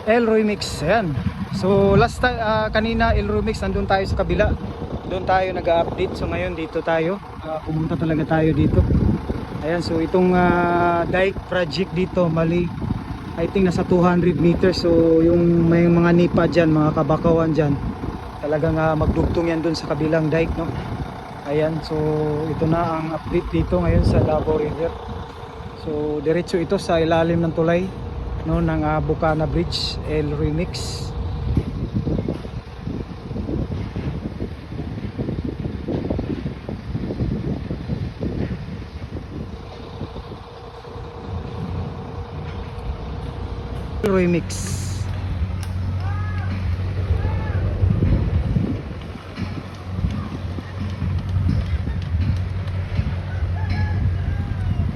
El Remix. Ayan. So last time, kanina El Remix, nandun tayo sa kabila. Doon tayo nag-update. So ngayon dito tayo. Pumunta talaga tayo dito. Ayan, so itong dike project dito, mali, I think nasa 200 meters. So yung may mga nipa dyan, mga kabakawan dyan, talagang magdugtong yan dun sa kabilang dike, no? Ayan, so ito na ang update dito ngayon sa Davao River. So diretso ito sa ilalim ng tulay, no, ng Bukana Bridge, El Remix. Remix.